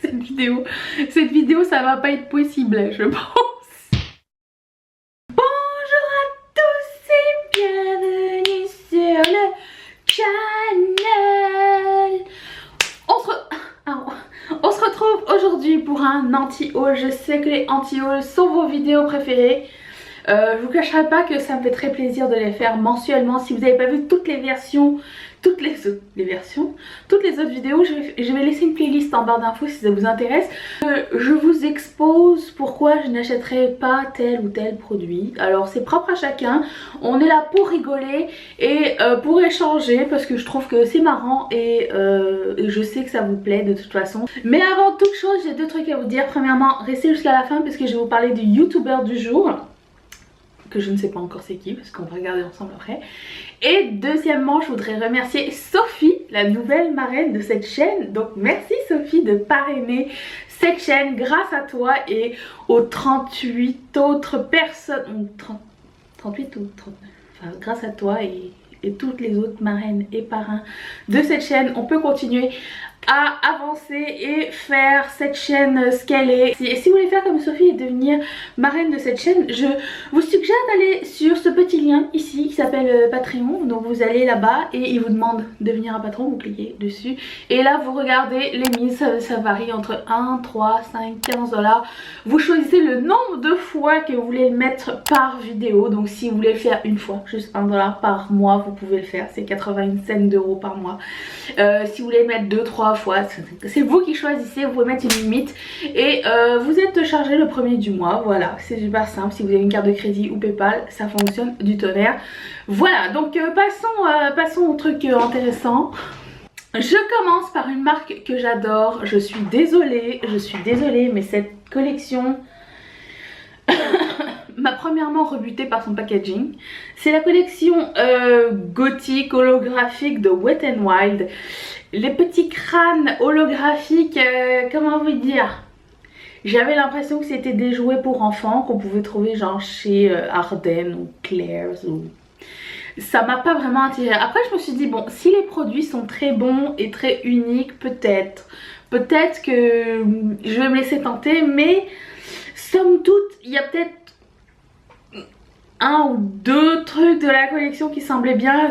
cette vidéo ça va pas être possible je pense. Bonjour à tous et bienvenue sur le channel. On se retrouve aujourd'hui pour un anti-haul. Je sais que les anti-hauls sont vos vidéos préférées. Je vous cacherai pas que ça me fait très plaisir de les faire mensuellement. Si vous n'avez pas vu toutes les versions, toutes les autres vidéos, je vais laisser une playlist en barre d'infos si ça vous intéresse. Je vous expose pourquoi je n'achèterai pas tel ou tel produit. Alors c'est propre à chacun, on est là pour rigoler et pour échanger parce que je trouve que c'est marrant et je sais que ça vous plaît de toute façon. Mais avant toute chose, j'ai deux trucs à vous dire. Premièrement, restez jusqu'à la fin parce que je vais vous parler du youtubeur du jour, que je ne sais pas encore c'est qui parce qu'on va regarder ensemble après. Et deuxièmement, je voudrais remercier Sophie, la nouvelle marraine de cette chaîne. Donc merci Sophie de parrainer cette chaîne. Grâce à toi et aux 38 autres personnes, 38 ou 39, enfin grâce à toi et toutes les autres marraines et parrains de cette chaîne, on peut continuer à avancer et faire cette chaîne ce qu'elle est. Et si vous voulez faire comme Sophie et devenir marraine de cette chaîne, je vous suggère d'aller sur ce petit lien ici qui s'appelle Patreon. Donc vous allez là-bas et il vous demande de devenir un patron, vous cliquez dessus et là vous regardez les mises, ça varie entre 1, 3, 5, 15 $. Vous choisissez le nombre de fois que vous voulez le mettre par vidéo. Donc si vous voulez le faire une fois, juste 1 $ par mois, vous pouvez le faire, c'est 80 cents d'euros par mois. Si vous voulez mettre 2-3 fois, c'est vous qui choisissez, vous pouvez mettre une limite et vous êtes chargé le premier du mois. Voilà, c'est super simple. Si vous avez une carte de crédit ou PayPal, ça fonctionne du tonnerre. Voilà, donc passons au truc intéressant. Je commence par une marque que j'adore. Je suis désolée mais cette collection m'a premièrement rebutée par son packaging. C'est la collection gothique holographique de Wet n Wild. Les petits crânes holographiques, comment vous dire, j'avais l'impression que c'était des jouets pour enfants qu'on pouvait trouver genre chez Ardennes ou Claire's ou... Ça m'a pas vraiment attiré. Après je me suis dit bon, si les produits sont très bons et très uniques, peut-être que je vais me laisser tenter, mais somme toute il y a peut-être un ou deux trucs de la collection qui semblaient bien.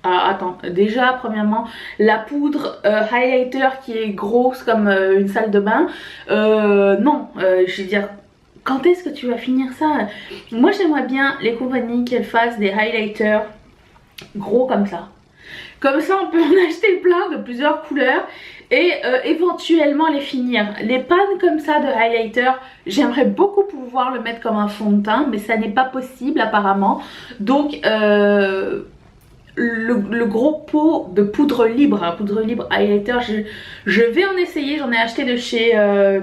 Attends, déjà premièrement la poudre highlighter qui est grosse comme une salle de bain, non, je veux dire, quand est-ce que tu vas finir ça? Moi j'aimerais bien les compagnies qu'elles fassent des highlighters gros comme ça. Comme ça on peut en acheter plein de plusieurs couleurs et éventuellement les finir. Les pannes comme ça de highlighter, j'aimerais beaucoup pouvoir le mettre comme un fond de teint, mais ça n'est pas possible apparemment. Donc le gros pot de poudre libre, hein, poudre libre highlighter, je vais en essayer. J'en ai acheté de chez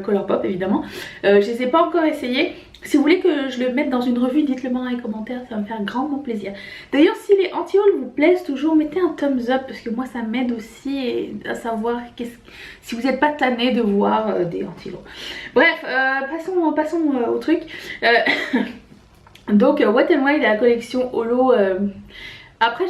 Colourpop évidemment. Je les ai pas encore essayés. Si vous voulez que je le mette dans une revue, dites-le moi dans les commentaires, ça va me faire grandement plaisir. D'ailleurs si les anti-hauls vous plaisent toujours, mettez un thumbs up parce que moi ça m'aide aussi à savoir si vous n'êtes pas tanné de voir des anti-hauls. Bref, passons au truc. Donc Wet n Wild, la collection holo. Après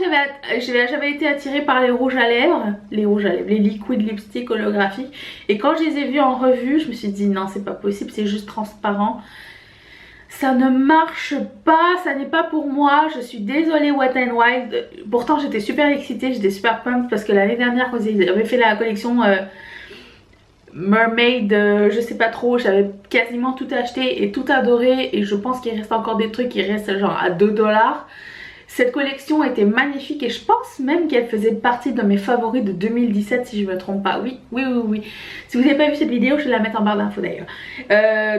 j'avais été attirée par les rouges à lèvres, les liquid lipstick holographiques. Et quand je les ai vus en revue, je me suis dit non c'est pas possible, c'est juste transparent. Ça ne marche pas, ça n'est pas pour moi, je suis désolée Wet n Wild. Pourtant j'étais super excitée, j'étais super pumped parce que l'année dernière quand ils avaient fait la collection Mermaid, je sais pas trop, j'avais quasiment tout acheté et tout adoré. Et je pense qu'il reste encore des trucs qui restent genre à 2 $. Cette collection était magnifique et je pense même qu'elle faisait partie de mes favoris de 2017 si je me trompe pas. Oui. Si vous n'avez pas vu cette vidéo, je vais la mettre en barre d'infos d'ailleurs.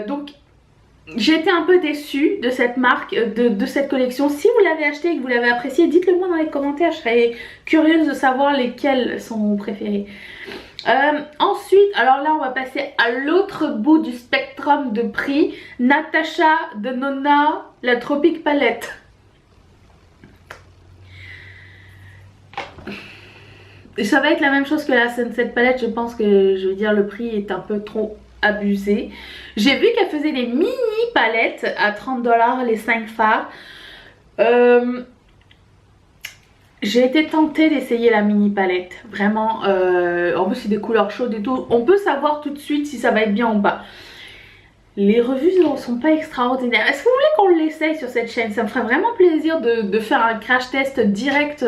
Donc j'ai été un peu déçue de cette marque, de cette collection. Si vous l'avez acheté et que vous l'avez apprécié, dites-le moi dans les commentaires, je serais curieuse de savoir lesquels sont vos préférés. Ensuite, alors là on va passer à l'autre bout du spectrum de prix. Natasha Denona, la Tropic Palette. Ça va être la même chose que la Sunset Palette, je pense que je veux dire le prix est un peu trop abusé. J'ai vu qu'elle faisait des mini palettes à 30 $, les 5 fards. J'ai été tentée d'essayer la mini palette, vraiment, en plus c'est des couleurs chaudes et tout, on peut savoir tout de suite si ça va être bien ou pas. Les revues ne sont pas extraordinaires. Est-ce que vous voulez qu'on l'essaye sur cette chaîne? Ça me ferait vraiment plaisir de faire un crash test direct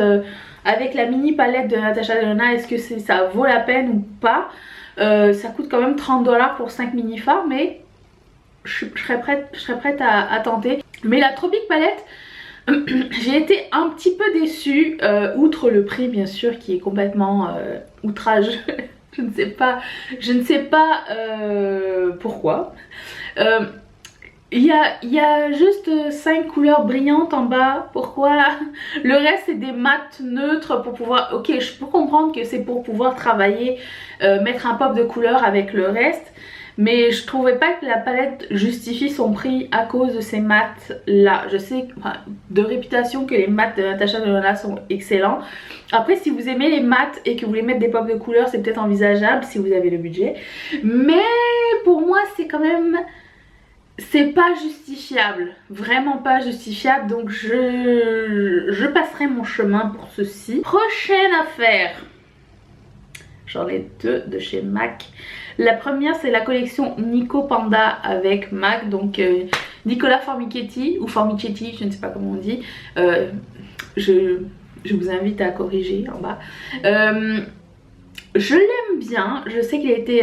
avec la mini palette de Natasha Denona. Est-ce que ça vaut la peine ou pas? Ça coûte quand même 30 $ pour 5 mini fards, mais je serais prête à tenter. Mais la Tropic palette, j'ai été un petit peu déçue, outre le prix bien sûr qui est complètement outrageux. Je ne sais pas pourquoi. Il y a juste 5 couleurs brillantes en bas. Pourquoi? Le reste c'est des mats neutres pour pouvoir... Ok, je peux comprendre que c'est pour pouvoir travailler, mettre un pop de couleur avec le reste. Mais je trouvais pas que la palette justifie son prix à cause de ces mats là. Je sais de réputation que les mats de Natasha Denona sont excellents. Après si vous aimez les mats et que vous voulez mettre des pops de couleur, c'est peut-être envisageable si vous avez le budget. Mais pour moi c'est quand même... c'est pas justifiable. Vraiment pas justifiable. Donc je passerai mon chemin pour ceci. Prochaine affaire. J'en ai deux de chez MAC. La première c'est la collection Nico Panda avec MAC. Donc Nicola Formichetti ou Formichetti, je ne sais pas comment on dit. Je vous invite à corriger en bas. Je l'aime bien. Je sais qu'il a été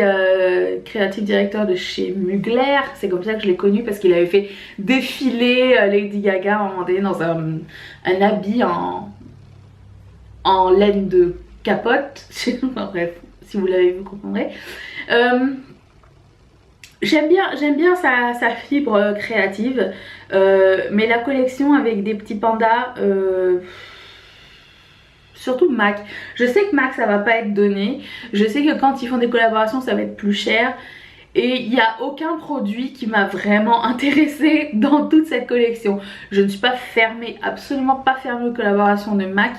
créatif directeur de chez Mugler. C'est comme ça que je l'ai connu parce qu'il avait fait défiler Lady Gaga à un moment donné dans un habit en laine de capote. Enfin, bref, si vous l'avez vu, vous comprendrez. J'aime bien sa fibre créative, mais la collection avec des petits pandas, surtout MAC. Je sais que MAC ça va pas être donné, je sais que quand ils font des collaborations ça va être plus cher. Et il n'y a aucun produit qui m'a vraiment intéressée dans toute cette collection. Je ne suis pas fermée, absolument pas fermée aux collaborations de MAC,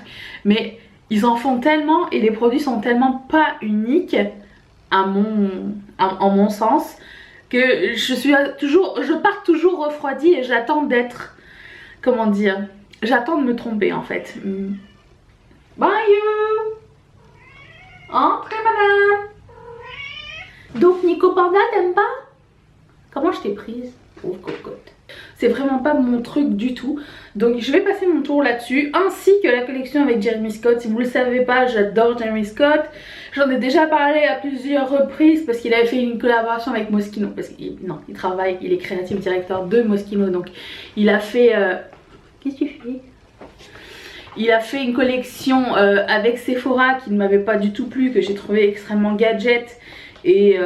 mais ils en font tellement et les produits sont tellement pas uniques en mon sens que je pars toujours refroidie et j'attends d'être, comment dire, j'attends de me tromper en fait. Bye you. Entrez madame. Donc Nico Panda t'aimes pas? Comment je t'ai prise? Pauvre cocotte. C'est vraiment pas mon truc du tout. Donc je vais passer mon tour là-dessus. Ainsi que la collection avec Jeremy Scott. Si vous le savez pas, j'adore Jeremy Scott. J'en ai déjà parlé à plusieurs reprises parce qu'il avait fait une collaboration avec Moschino. Parce qu'il travaille, il est créatif directeur de Moschino. Donc il a fait... Qu'est-ce que tu fais? Il a fait une collection avec Sephora qui ne m'avait pas du tout plu, que j'ai trouvé extrêmement gadget. Et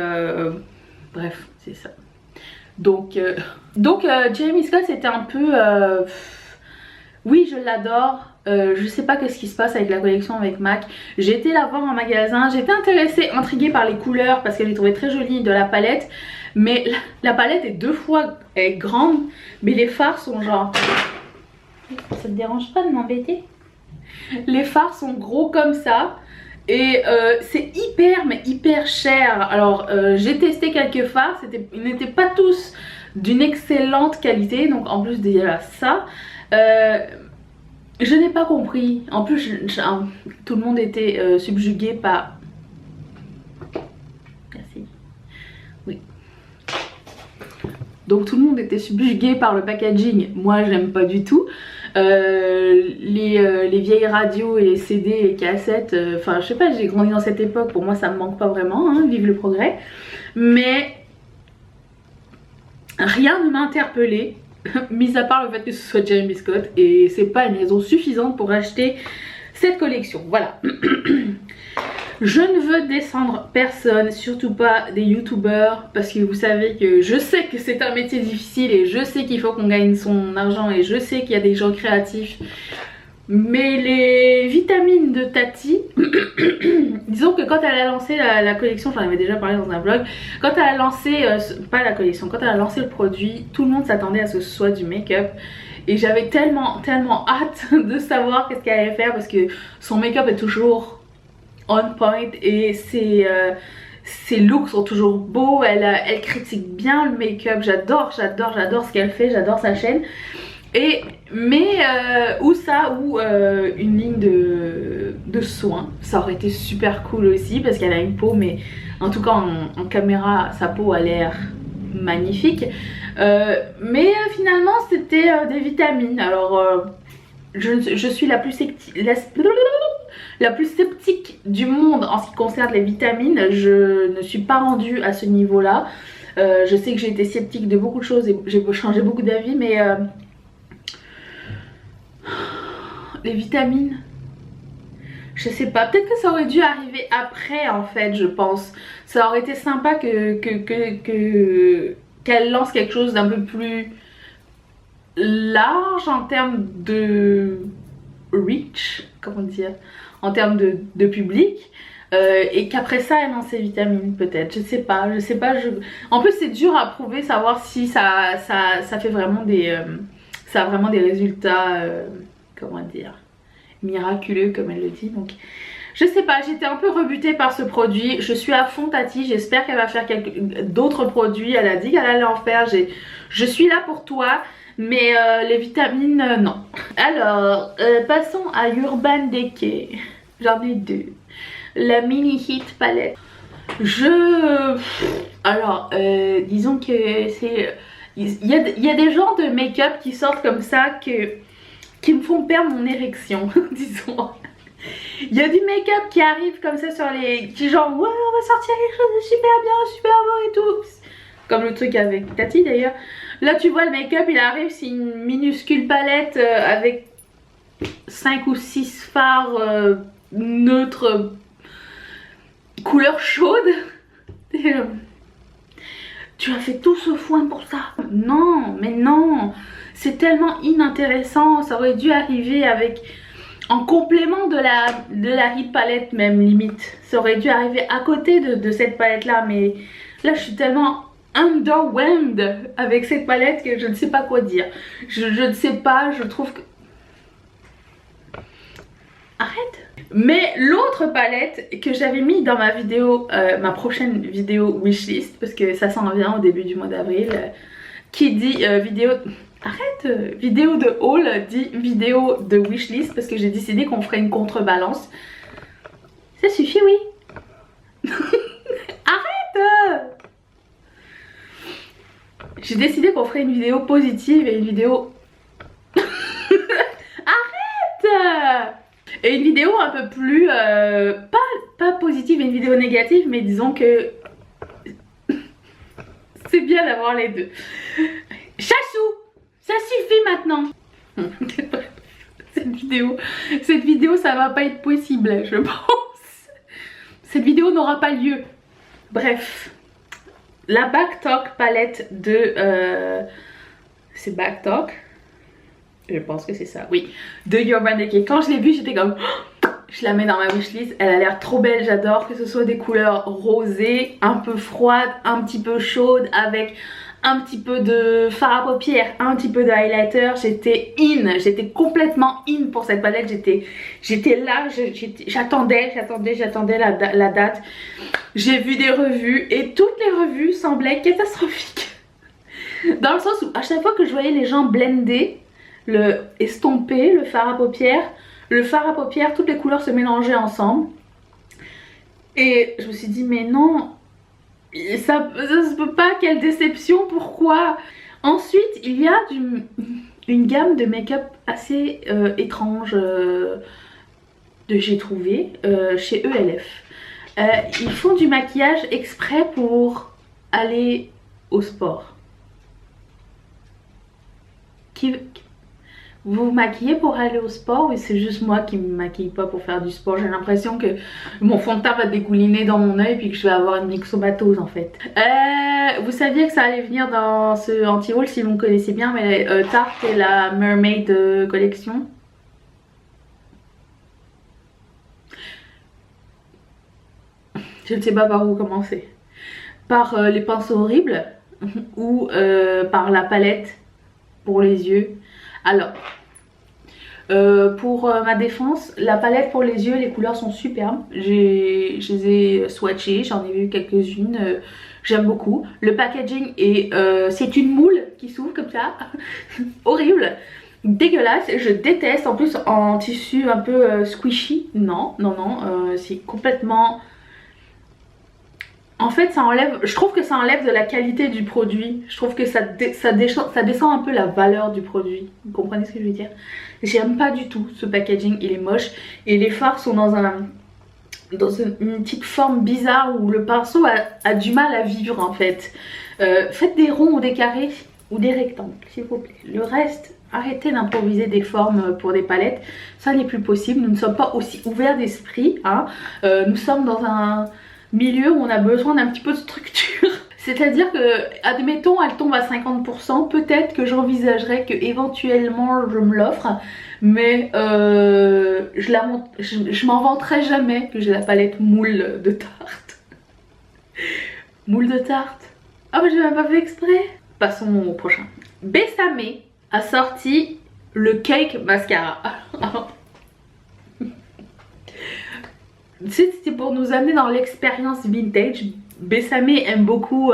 bref, c'est ça. Donc Jeremy Scott c'était un peu... oui, je l'adore. Je sais pas qu'est-ce qui se passe avec la collection avec MAC. J'ai été la voir en magasin. J'étais intéressée, intriguée par les couleurs parce que je les trouvais très jolies de la palette. Mais la palette est 2 fois grande. Mais les fards sont genre... Ça te dérange pas de m'embêter? Les fards sont gros comme ça. Et c'est hyper cher. Alors j'ai testé quelques fards, ils n'étaient pas tous d'une excellente qualité. Donc en plus déjà ça, je n'ai pas compris. En plus tout le monde était subjugué par... Merci. Oui. Donc tout le monde était subjugué par le packaging. Moi j'aime pas du tout. Les vieilles radios et les CD et les cassettes, enfin je sais pas, j'ai grandi dans cette époque, pour moi ça me manque pas vraiment, hein, vive le progrès. Mais rien ne m'a interpellée, mis à part le fait que ce soit Jeremy Scott, et c'est pas une raison suffisante pour acheter cette collection, voilà. Je ne veux descendre personne, surtout pas des youtubeurs, parce que vous savez que je sais que c'est un métier difficile et je sais qu'il faut qu'on gagne son argent et je sais qu'il y a des gens créatifs. Mais les vitamines de Tati, disons que quand elle a lancé la collection, j'en avais déjà parlé dans un vlog, quand elle a lancé, pas la collection, quand elle a lancé le produit, tout le monde s'attendait à ce que ce soit du make-up. Et j'avais tellement hâte de savoir qu'est-ce qu'elle allait faire parce que son make-up est toujours... on point et ses looks sont toujours beaux, elle critique bien le make-up, j'adore ce qu'elle fait, j'adore sa chaîne. Ou ça ou une ligne de soins, ça aurait été super cool aussi parce qu'elle a une peau, mais en tout cas en caméra sa peau a l'air magnifique. Finalement c'était des vitamines. Alors je suis la plus sceptique du monde en ce qui concerne les vitamines. Je ne suis pas rendue à ce niveau là. Je sais que j'ai été sceptique de beaucoup de choses et j'ai changé beaucoup d'avis, mais les vitamines, je sais pas, peut-être que ça aurait dû arriver après en fait, je pense. Ça aurait été sympa qu'elle lance quelque chose d'un peu plus large en termes de reach, comment dire, en termes de public. Et qu'après ça elle lance ses vitamines peut-être, je sais pas. En plus c'est dur à prouver, savoir si ça fait vraiment ça a vraiment des résultats, comment dire, miraculeux comme elle le dit. Donc je sais pas, j'étais un peu rebutée par ce produit. Je suis à fond Tati, j'espère qu'elle va faire d'autres produits. Elle a dit qu'elle allait en faire, je suis là pour toi. Mais les vitamines, non. Alors, passons à Urban Decay. J'en ai deux. La Mini Heat Palette. Alors, disons que c'est... Il y a des genres de make-up qui sortent comme ça qui me font perdre mon érection, disons. Il y a du make-up qui arrive comme ça sur les... Qui genre, ouais, on va sortir quelque chose de super bien, super beau et tout. Comme le truc avec Tati d'ailleurs. Là tu vois le make-up il arrive, c'est une minuscule palette avec 5 ou 6 fards neutres couleur chaude. Et, tu as fait tout ce foin pour ça? Non, mais non, c'est tellement inintéressant. Ça aurait dû arriver avec en complément de la Heat palette, même limite. Ça aurait dû arriver à côté de cette palette là, mais là je suis tellement underwhelmed avec cette palette que je ne sais pas quoi dire. Je ne sais pas, je trouve que... Arrête. Mais l'autre palette que j'avais mis dans ma vidéo, ma prochaine vidéo wishlist, parce que ça s'en vient au début du mois d'avril, qui dit vidéo... Arrête, vidéo de haul dit vidéo de wishlist, parce que j'ai décidé qu'on ferait une contrebalance. Ça suffit, oui. Arrête. J'ai décidé qu'on ferait une vidéo positive et une vidéo... Arrête. Et une vidéo un peu plus... pas positive et une vidéo négative, mais disons que... c'est bien d'avoir les deux. Chassou, ça suffit maintenant. Cette vidéo ça va pas être possible, je pense. Cette vidéo n'aura pas lieu. Bref. La Backtalk palette de... c'est Backtalk. Je pense que c'est ça, oui. De Urban Decay. Quand je l'ai vue, j'étais comme... Je la mets dans ma wishlist. Elle a l'air trop belle, j'adore que ce soit des couleurs rosées, un peu froides, un petit peu chaudes, avec un petit peu de fard à paupières, un petit peu de highlighter. J'étais in, j'étais complètement in pour cette palette. J'étais là, j'attendais la date. J'ai vu des revues et toutes les revues semblaient catastrophiques. Dans le sens où à chaque fois que je voyais les gens blender, estomper le fard à paupières, toutes les couleurs se mélangeaient ensemble. Et je me suis dit mais non, ça se peut pas, quelle déception, pourquoi? Ensuite il y a une gamme de make-up assez étrange j'ai trouvé chez ELF. Ils font du maquillage exprès pour aller au sport. Vous vous maquillez pour aller au sport ou c'est juste moi qui me maquille pas pour faire du sport? J'ai l'impression que mon fond de teint va dégouliner dans mon œil puis que je vais avoir une myxomatose en fait. Vous saviez que ça allait venir dans ce anti-haul si vous me connaissez bien, mais Tarte et la Mermaid collection. Je ne sais pas par où commencer. Par les pinceaux horribles ou par la palette pour les yeux. Alors, Pour ma défense, la palette pour les yeux, les couleurs sont superbes. Je les ai swatchées, j'en ai vu quelques-unes. J'aime beaucoup. Le packaging est... c'est une moule qui s'ouvre comme ça. Horrible. Dégueulasse. Je déteste. En plus en tissu un peu squishy. Non, non, non. C'est complètement... En fait, ça enlève, je trouve que ça enlève de la qualité du produit. Je trouve que ça descend un peu la valeur du produit. Vous comprenez ce que je veux dire? J'aime pas du tout ce packaging, il est moche. Et les fards sont dans une petite forme bizarre où le pinceau a du mal à vivre en fait. Faites des ronds ou des carrés ou des rectangles s'il vous plaît. Le reste, arrêtez d'improviser des formes pour des palettes. Ça n'est plus possible, nous ne sommes pas aussi ouverts d'esprit. Hein. Nous sommes dans un milieu où on a besoin d'un petit peu de structure. C'est-à-dire que, admettons, elle tombe à 50%, peut-être que j'envisagerais que éventuellement je me l'offre, mais je m'en vanterai jamais que j'ai la palette moule de tarte. Moule de tarte. Ah mais j'ai même pas fait exprès. Passons au prochain. Besame a sorti le Cake Mascara. C'était pour nous amener dans l'expérience vintage. Besame aime beaucoup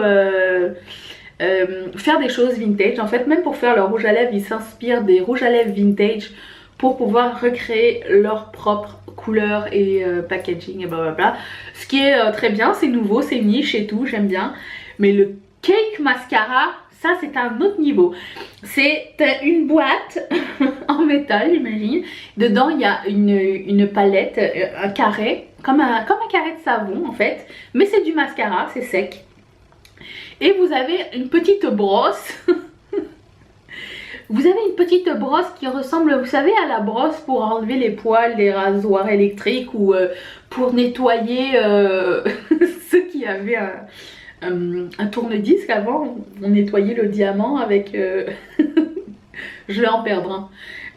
faire des choses vintage. En fait, même pour faire leur rouge à lèvres, ils s'inspirent des rouges à lèvres vintage pour pouvoir recréer leur propre couleur et packaging et blablabla. Ce qui est très bien, c'est nouveau, c'est niche et tout, j'aime bien. Mais le Cake Mascara, ça c'est un autre niveau. C'est une boîte en métal, j'imagine. Dedans il y a une palette, un carré, comme un carré de savon en fait. Mais c'est du mascara, c'est sec. Et vous avez une petite brosse. Vous avez une petite brosse qui ressemble, vous savez, à la brosse pour enlever les poils des rasoirs électriques ou pour nettoyer ceux qui avaient un tourne-disque avant. On nettoyait le diamant avec... je vais en perdre un.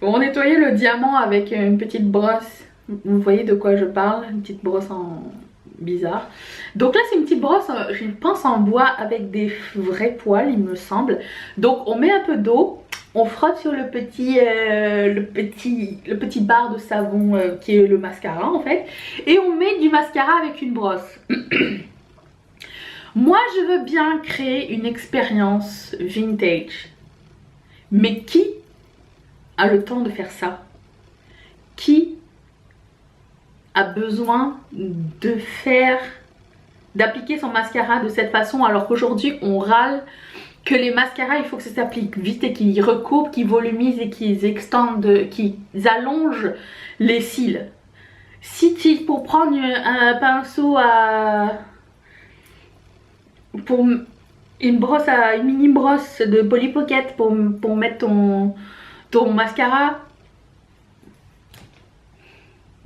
On nettoyait le diamant avec une petite brosse. Vous voyez de quoi je parle? Une petite brosse en bizarre. Donc là c'est une petite brosse, je pense en bois avec des vrais poils il me semble. Donc on met un peu d'eau. On frotte sur le petit bar de savon qui est le mascara en fait. Et on met du mascara avec une brosse. Moi je veux bien créer une expérience vintage. Mais qui a le temps de faire ça? Qui a besoin d'appliquer son mascara de cette façon alors qu'aujourd'hui on râle que les mascaras il faut que ça s'applique vite et qu'ils recouvrent, qu'ils volumisent et qu'ils extendent, qu'ils allongent les cils. Si tu, pour prendre un pinceau pour une brosse une mini brosse de Polly Pocket pour mettre ton mascara,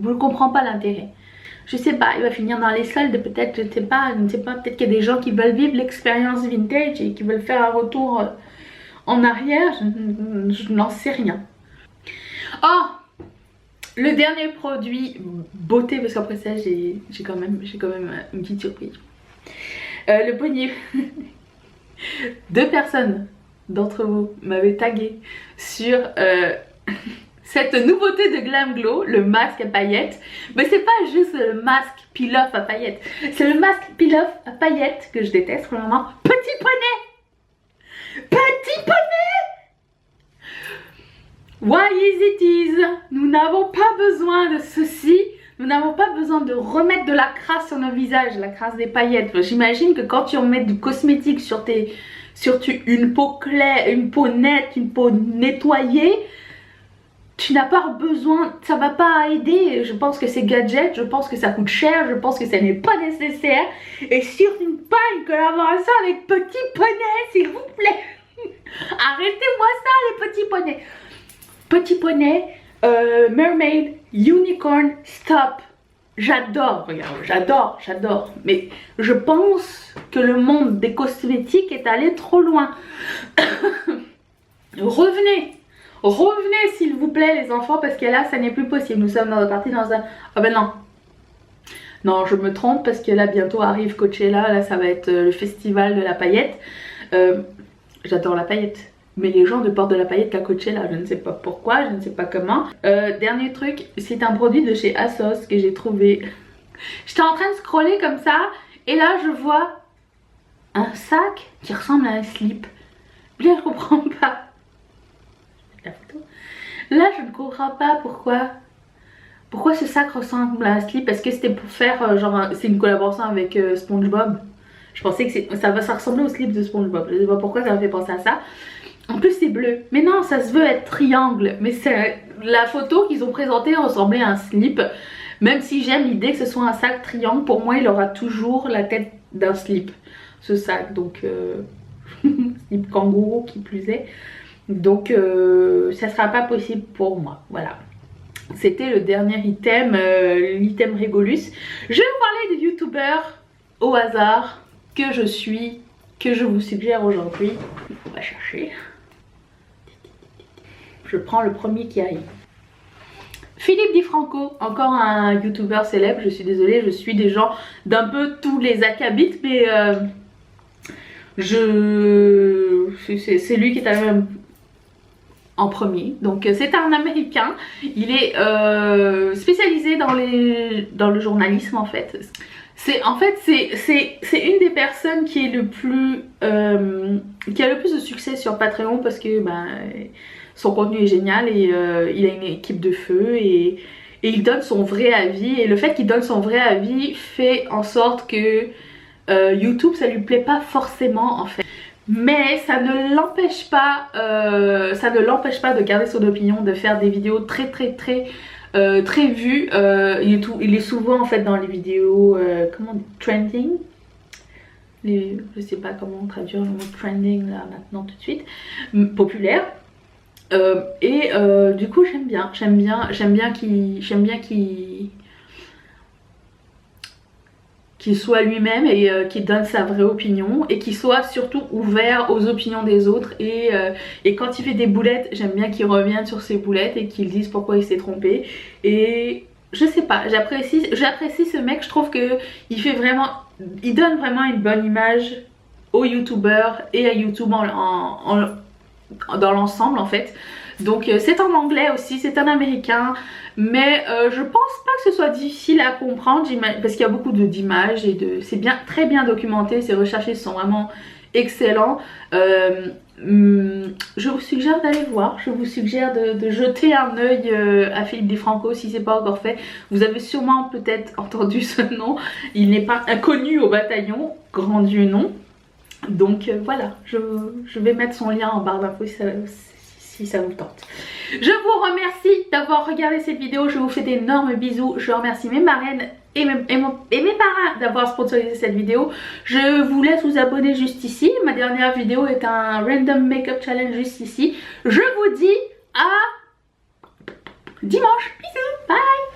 je ne comprends pas l'intérêt. Je sais pas, il va finir dans les soldes, peut-être, je ne sais pas, peut-être qu'il y a des gens qui veulent vivre l'expérience vintage et qui veulent faire un retour en arrière, je n'en sais rien. Oh, le dernier produit beauté, parce qu'après ça j'ai quand même une petite surprise. Le poignet. 2 personnes d'entre vous m'avaient tagué sur cette nouveauté de Glam Glow, le masque à paillettes. Mais c'est pas juste le masque peel-off à paillettes, c'est le masque peel-off à paillettes que je déteste vraiment. Petit poney, petit poney. Why is it is? Nous n'avons pas besoin de ceci. Nous n'avons pas besoin de remettre de la crasse sur nos visages, la crasse des paillettes. J'imagine que quand tu remets du cosmétique sur une peau claire, une peau nette, une peau nettoyée, tu n'as pas besoin, ça va pas aider. Je pense que c'est gadget, je pense que ça coûte cher, je pense que ça n'est pas nécessaire. Et surtout pas une collaboration avec Petit Poney, s'il vous plaît. Arrêtez-moi ça les petits poneys. Petit poney, mermaid, unicorn, stop. J'adore, regarde, j'adore. Mais je pense que le monde des cosmétiques est allé trop loin. Revenez s'il vous plaît les enfants, parce que là ça n'est plus possible. Nous sommes partis dans un... Ah ben non. Non, je me trompe parce que là bientôt arrive Coachella. Là ça va être le festival de la paillette. J'adore la paillette. mais les gens ne portent de la paillette qu'à Coachella, je ne sais pas pourquoi, je ne sais pas comment. Dernier truc, c'est un produit de chez ASOS que j'ai trouvé. J'étais en train de scroller comme ça et là je vois un sac qui ressemble à un slip. Bien, je comprends pas. La photo. Là je ne comprends pas pourquoi ce sac ressemble à un slip. Est-ce que c'était pour faire genre c'est une collaboration avec SpongeBob? Je pensais que ça ressemblait au slip de SpongeBob. Je sais pas pourquoi ça m'a fait penser à ça. En plus c'est bleu. Mais non, ça se veut être triangle. Mais la photo qu'ils ont présentée ressemblait à un slip. Même si j'aime l'idée que ce soit un sac triangle, pour moi il aura toujours la tête d'un slip. Ce sac, donc slip kangourou qui plus est. Donc ça sera pas possible pour moi. Voilà. C'était le dernier item, l'item Régolus. Je vais vous parler des youtubeurs au hasard que je suis, que je vous suggère aujourd'hui. On va chercher. Je prends le premier qui arrive. Philippe DiFranco, encore un youtubeur célèbre. Je suis désolée, je suis des gens d'un peu tous les accabites, mais c'est lui qui est arrivé en premier. Donc c'est un américain, il est spécialisé dans le journalisme en fait. C'est une des personnes qui est qui a le plus de succès sur Patreon parce que son contenu est génial et il a une équipe de feu et il donne son vrai avis, et le fait qu'il donne son vrai avis fait en sorte que YouTube ça lui plaît pas forcément en fait. Mais ça ne l'empêche pas de garder son opinion, de faire des vidéos très vues. Il est souvent en fait dans les vidéos trending. Je sais pas comment traduire le mot trending là maintenant tout de suite. Populaire. Du coup j'aime bien qu'il soit lui-même et qu'il donne sa vraie opinion et qu'il soit surtout ouvert aux opinions des autres, et quand il fait des boulettes j'aime bien qu'il revienne sur ses boulettes et qu'il dise pourquoi il s'est trompé. Et je sais pas, j'apprécie ce mec. Je trouve que il donne vraiment une bonne image aux youtubeurs et à YouTube dans l'ensemble en fait. Donc c'est en anglais aussi, c'est un américain, mais je pense pas que ce soit difficile à comprendre parce qu'il y a beaucoup d'images et c'est très bien documenté, ses recherches sont vraiment excellents. Je vous suggère d'aller voir, je vous suggère de jeter un œil à Philippe DiFranco si c'est pas encore fait. Vous avez sûrement peut-être entendu ce nom, il n'est pas inconnu au bataillon, grand Dieu non. Donc voilà, je vais mettre son lien en barre d'infos si ça vous tente. Je vous remercie d'avoir regardé cette vidéo, je vous fais d'énormes bisous. Je remercie mes marraines et mes parrains d'avoir sponsorisé cette vidéo. Je vous laisse vous abonner juste ici. Ma dernière vidéo est un random makeup challenge juste ici. Je vous dis à dimanche. Bisous, bye.